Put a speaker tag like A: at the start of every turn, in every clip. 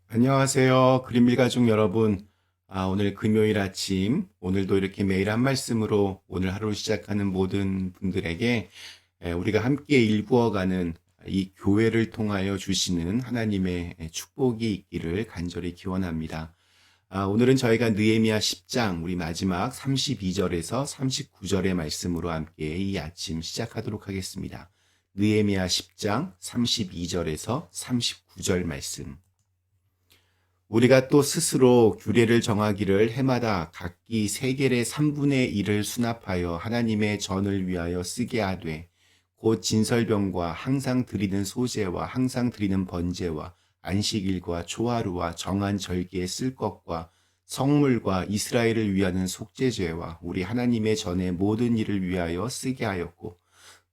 A: 안녕하세요. 그린밀 가족 여러분. 오늘 금요일 아침, 오늘도 이렇게 매일 한 말씀으로 오늘 하루를 시작하는 모든 분들에게 우리가 함께 일구어가는 이 교회를 통하여 주시는 하나님의 축복이 있기를 간절히 기원합니다. 오늘은 저희가 느헤미야 10장, 우리 마지막 32절에서 39절의 말씀으로 함께 이 아침 시작하도록 하겠습니다. 느헤미야 10장 32절에서 39절 말씀. 우리가 또 스스로 규례를 정하기를 해마다 각기 세겔의 3분의 1을 수납하여 하나님의 전을 위하여 쓰게 하되 곧 진설병과 항상 드리는 소제와 항상 드리는 번제와 안식일과 초하루와 정한 절기에 쓸 것과 성물과 이스라엘을 위하는 속죄제와 우리 하나님의 전의 모든 일을 위하여 쓰게 하였고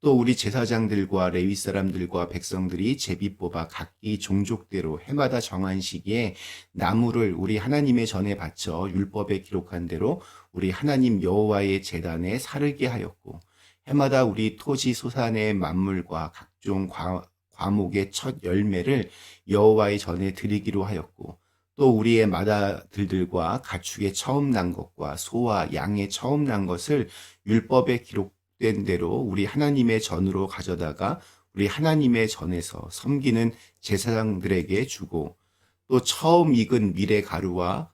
A: 또 우리 제사장들과 레위 사람들과 백성들이 제비 뽑아 각기 종족대로 해마다 정한 시기에 나무를 우리 하나님의 전에 바쳐 율법에 기록한 대로 우리 하나님 여호와의 제단에 사르게 하였고 해마다 우리 토지 소산의 만물과 각종 과목의 첫 열매를 여호와의 전에 드리기로 하였고 또 우리의 마다들과 가축의 처음 난 것과 소와 양의 처음 난 것을 율법에 기록된 대로 우리 하나님의 전으로 가져다가 우리 하나님의 전에서 섬기는 제사장들에게 주고 또 처음 익은 밀의 가루와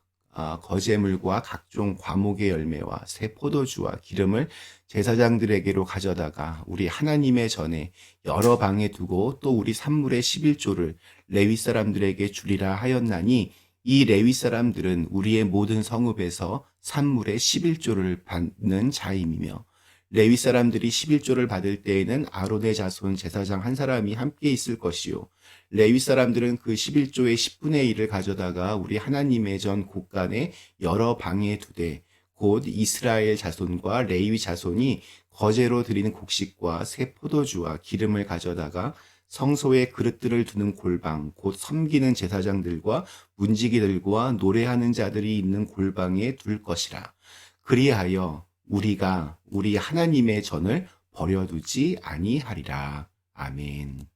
A: 거제물과 각종 과목의 열매와 새 포도주와 기름을 제사장들에게로 가져다가 우리 하나님의 전에 여러 방에 두고 또 우리 산물의 11조를 레위 사람들에게 주리라 하였나니 이 레위 사람들은 우리의 모든 성읍에서 산물의 11조를 받는 자임이며 레위 사람들이 11조를 받을 때에는 아론의 자손 제사장 한 사람이 함께 있을 것이요 레위 사람들은 그 11조의 10분의 1을 가져다가 우리 하나님의 전 곳간에 여러 방에 두되 곧 이스라엘 자손과 레위 자손이 거제로 드리는 곡식과 새 포도주와 기름을 가져다가 성소에 그릇들을 두는 골방 곧 섬기는 제사장들과 문지기들과 노래하는 자들이 있는 골방에 둘 것이라. 그리하여 우리가 우리 하나님의 전을 버려두지 아니하리라. 아멘.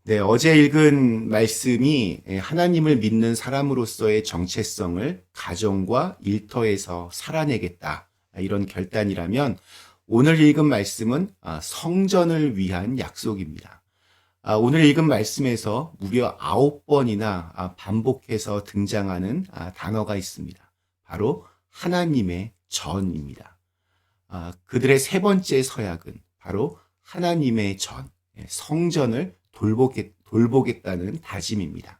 A: 네, 어제 읽은 말씀이 하나님을 믿는 사람으로서의 정체성을 가정과 일터에서 살아내겠다. 이런 결단이라면 오늘 읽은 말씀은 성전을 위한 약속입니다. 오늘 읽은 말씀에서 무려 9번이나 반복해서 등장하는 단어가 있습니다. 바로 하나님의 전입니다. 그들의 세 번째 서약은 바로 하나님의 전, 성전을 돌보겠다는 다짐입니다.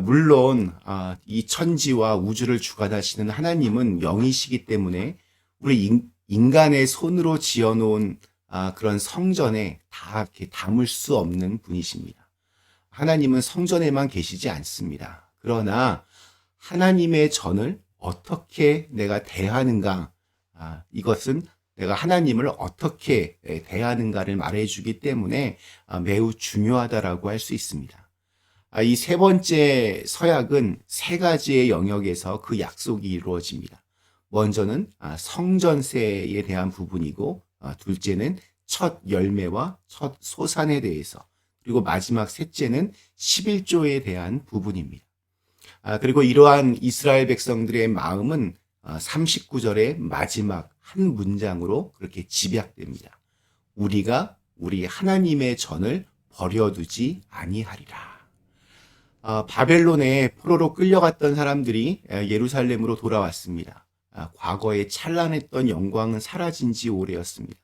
A: 물론 이 천지와 우주를 주관하시는 하나님은 영이시기 때문에 우리 인간의 손으로 지어놓은 그런 성전에 다 이렇게 담을 수 없는 분이십니다. 하나님은 성전에만 계시지 않습니다. 그러나 하나님의 전을 어떻게 내가 대하는가, 이것은 내가 하나님을 어떻게 대하는가를 말해주기 때문에 매우 중요하다라고 할 수 있습니다. 이 세 번째 서약은 세 가지의 영역에서 그 약속이 이루어집니다. 먼저는 성전세에 대한 부분이고, 둘째는 첫 열매와 첫 소산에 대해서, 그리고 마지막 셋째는 11조에 대한 부분입니다. 그리고 이러한 이스라엘 백성들의 마음은 39절의 마지막 한 문장으로 그렇게 집약됩니다. 우리가 우리 하나님의 전을 버려두지 아니하리라. 바벨론에 포로로 끌려갔던 사람들이 예루살렘으로 돌아왔습니다. 과거에 찬란했던 영광은 사라진 지 오래였습니다.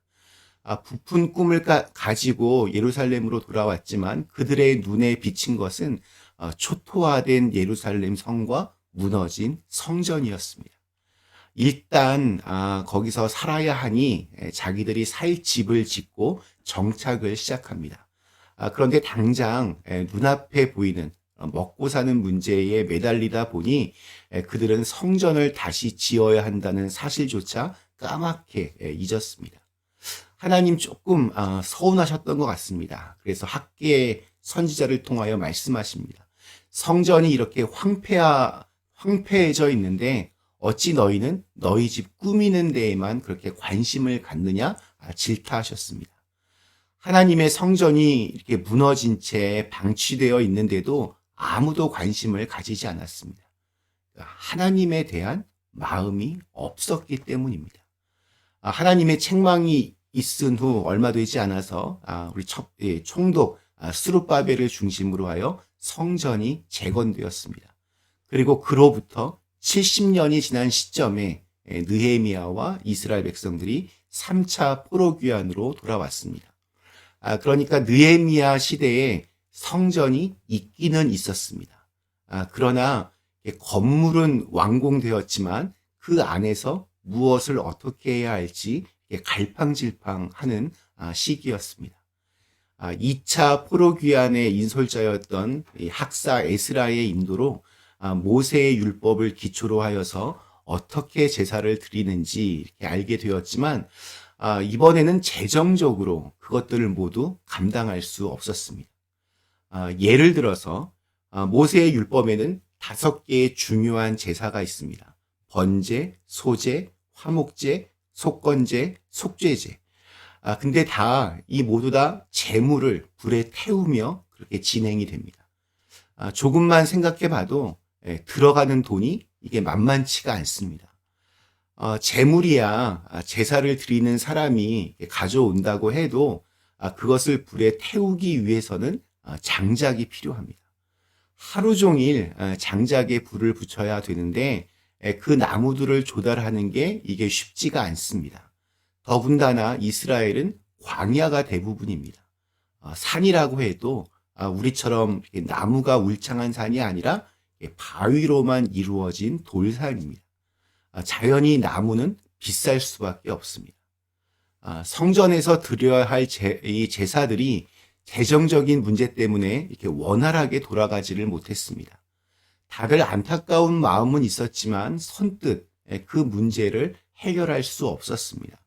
A: 부푼 꿈을 가지고 예루살렘으로 돌아왔지만 그들의 눈에 비친 것은 초토화된 예루살렘 성과 무너진 성전이었습니다. 일단 거기서 살아야 하니 자기들이 살 집을 짓고 정착을 시작합니다. 그런데 당장 눈앞에 보이는 먹고 사는 문제에 매달리다 보니 그들은 성전을 다시 지어야 한다는 사실조차 까맣게 잊었습니다. 하나님 조금 서운하셨던 것 같습니다. 그래서 학계의 선지자를 통하여 말씀하십니다. 성전이 이렇게 황폐해져 있는데 어찌 너희는 너희 집 꾸미는 데에만 그렇게 관심을 갖느냐 질타하셨습니다. 하나님의 성전이 이렇게 무너진 채 방치되어 있는데도 아무도 관심을 가지지 않았습니다. 하나님에 대한 마음이 없었기 때문입니다. 하나님의 책망이 있은 후 얼마 되지 않아서 우리 총독 스룹바벨을 중심으로 하여 성전이 재건되었습니다. 그리고 그로부터 70년이 지난 시점에 느헤미야와 이스라엘 백성들이 3차 포로 귀환으로 돌아왔습니다. 그러니까 느헤미야 시대에 성전이 있기는 있었습니다. 그러나 건물은 완공되었지만 그 안에서 무엇을 어떻게 해야 할지 갈팡질팡하는 시기였습니다. 2차 포로 귀환의 인솔자였던 학사 에스라의 인도로 모세의 율법을 기초로 하여서 어떻게 제사를 드리는지 이렇게 알게 되었지만 이번에는 재정적으로 그것들을 모두 감당할 수 없었습니다. 예를 들어서 모세의 율법에는 5개의 중요한 제사가 있습니다. 번제, 소제, 화목제, 속건제, 속죄제. 근데 모두 다 재물을 불에 태우며 그렇게 진행이 됩니다. 조금만 생각해 봐도 들어가는 돈이 이게 만만치가 않습니다. 재물이야 제사를 드리는 사람이 가져온다고 해도 그것을 불에 태우기 위해서는 장작이 필요합니다. 하루 종일 장작에 불을 붙여야 되는데 그 나무들을 조달하는 게 이게 쉽지가 않습니다. 더군다나 이스라엘은 광야가 대부분입니다. 산이라고 해도 우리처럼 나무가 울창한 산이 아니라 바위로만 이루어진 돌산입니다. 자연히 나무는 비쌀 수밖에 없습니다. 성전에서 드려야 할 이 제사들이 재정적인 문제 때문에 이렇게 원활하게 돌아가지를 못했습니다. 다들 안타까운 마음은 있었지만 선뜻 그 문제를 해결할 수 없었습니다.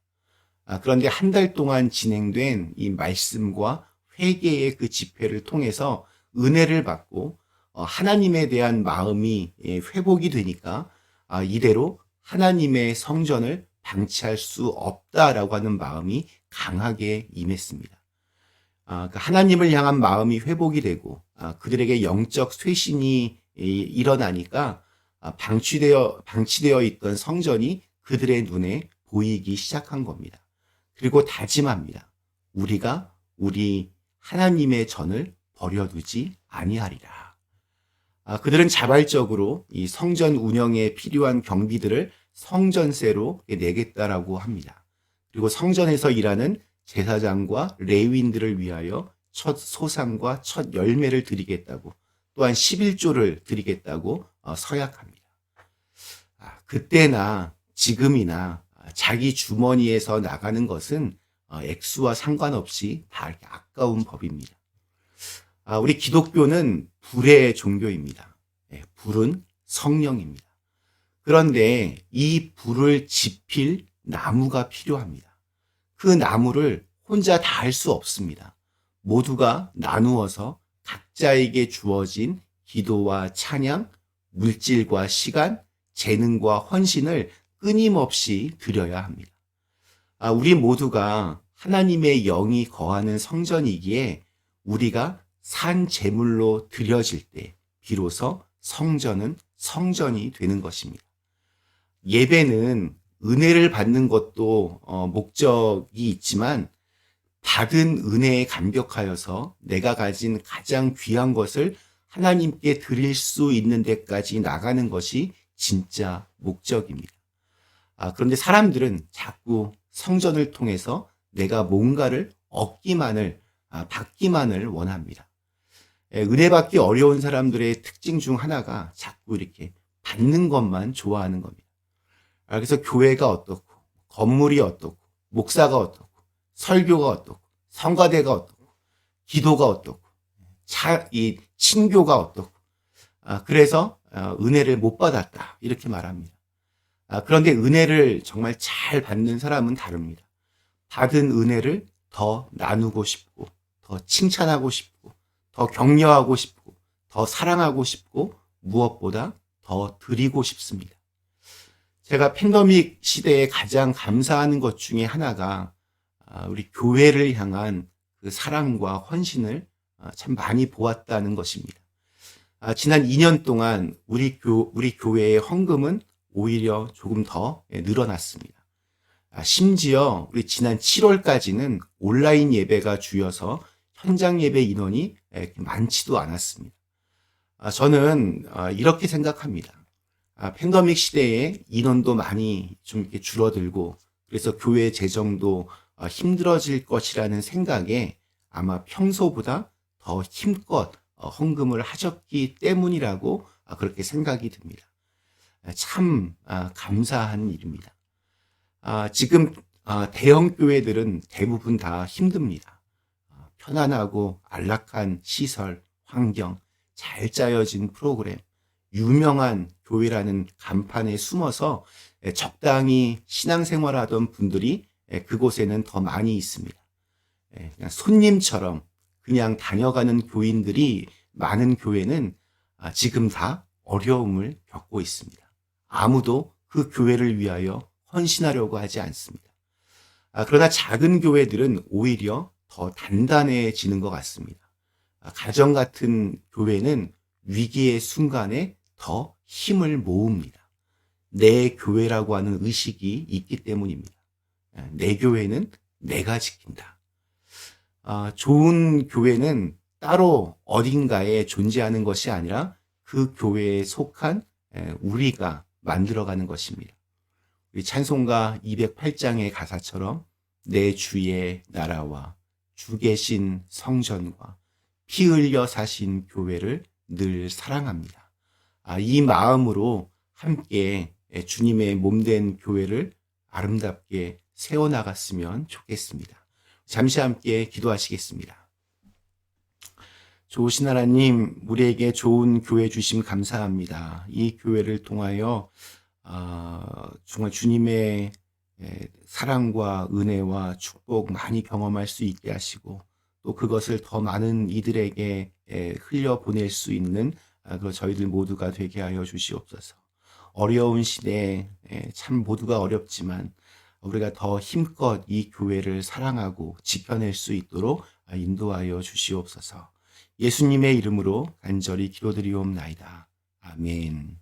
A: 그런데 한 달 동안 진행된 이 말씀과 회개의 그 집회를 통해서 은혜를 받고 하나님에 대한 마음이 회복이 되니까 이대로 하나님의 성전을 방치할 수 없다라고 하는 마음이 강하게 임했습니다. 하나님을 향한 마음이 회복이 되고 그들에게 영적 쇄신이 일어나니까 방치되어 있던 성전이 그들의 눈에 보이기 시작한 겁니다. 그리고 다짐합니다. 우리가 우리 하나님의 전을 버려두지 아니하리라. 그들은 자발적으로 이 성전 운영에 필요한 경비들을 성전세로 내겠다라고 합니다. 그리고 성전에서 일하는 제사장과 레위인들을 위하여 첫 소상과 첫 열매를 드리겠다고, 또한 11조를 드리겠다고 서약합니다. 그때나 지금이나 자기 주머니에서 나가는 것은 액수와 상관없이 다 이렇게 아까운 법입니다. 우리 기독교는 불의 종교입니다. 불은 성령입니다. 그런데 이 불을 지필 나무가 필요합니다. 그 나무를 혼자 다 할 수 없습니다. 모두가 나누어서 각자에게 주어진 기도와 찬양, 물질과 시간, 재능과 헌신을 끊임없이 드려야 합니다. 우리 모두가 하나님의 영이 거하는 성전이기에 우리가 산 제물로 드려질 때 비로소 성전은 성전이 되는 것입니다. 예배는 은혜를 받는 것도 목적이 있지만 받은 은혜에 감격하여서 내가 가진 가장 귀한 것을 하나님께 드릴 수 있는 데까지 나가는 것이 진짜 목적입니다. 그런데 사람들은 자꾸 성전을 통해서 내가 뭔가를 받기만을 원합니다. 은혜 받기 어려운 사람들의 특징 중 하나가 자꾸 이렇게 받는 것만 좋아하는 겁니다. 그래서 교회가 어떻고, 건물이 어떻고, 목사가 어떻고, 설교가 어떻고, 성가대가 어떻고, 기도가 어떻고, 이 친교가 어떻고, 그래서 은혜를 못 받았다 이렇게 말합니다. 그런데 은혜를 정말 잘 받는 사람은 다릅니다. 받은 은혜를 더 나누고 싶고, 더 칭찬하고 싶고, 더 격려하고 싶고, 더 사랑하고 싶고, 무엇보다 더 드리고 싶습니다. 제가 팬데믹 시대에 가장 감사하는 것 중에 하나가 우리 교회를 향한 그 사랑과 헌신을 참 많이 보았다는 것입니다. 지난 2년 동안 우리 교회의 헌금은 오히려 조금 더 늘어났습니다. 심지어 우리 지난 7월까지는 온라인 예배가 주여서 현장 예배 인원이 많지도 않았습니다. 저는 이렇게 생각합니다. 팬데믹 시대에 인원도 많이 좀 이렇게 줄어들고 그래서 교회 재정도 힘들어질 것이라는 생각에 아마 평소보다 더 힘껏 헌금을 하셨기 때문이라고 그렇게 생각이 듭니다. 참 감사한 일입니다. 지금 대형 교회들은 대부분 다 힘듭니다. 편안하고 안락한 시설, 환경, 잘 짜여진 프로그램, 유명한 교회라는 간판에 숨어서 적당히 신앙생활하던 분들이 그곳에는 더 많이 있습니다. 그냥 손님처럼 그냥 다녀가는 교인들이 많은 교회는 지금 다 어려움을 겪고 있습니다. 아무도 그 교회를 위하여 헌신하려고 하지 않습니다. 그러나 작은 교회들은 오히려 더 단단해지는 것 같습니다. 가정 같은 교회는 위기의 순간에 더 힘을 모읍니다. 내 교회라고 하는 의식이 있기 때문입니다. 내 교회는 내가 지킨다. 좋은 교회는 따로 어딘가에 존재하는 것이 아니라 그 교회에 속한 우리가 만들어가는 것입니다. 우리 찬송가 208장의 가사처럼 내 주의 나라와 주 계신 성전과 피 흘려 사신 교회를 늘 사랑합니다. 이 마음으로 함께 주님의 몸된 교회를 아름답게 세워나갔으면 좋겠습니다. 잠시 함께 기도하시겠습니다. 좋으신 하나님, 우리에게 좋은 교회 주심 감사합니다. 이 교회를 통하여 정말 주님의 사랑과 은혜와 축복 많이 경험할 수 있게 하시고 또 그것을 더 많은 이들에게 흘려보낼 수 있는 그 저희들 모두가 되게 하여 주시옵소서. 어려운 시대에 참 모두가 어렵지만 우리가 더 힘껏 이 교회를 사랑하고 지켜낼 수 있도록 인도하여 주시옵소서. 예수님의 이름으로 간절히 기도드리옵나이다. 아멘.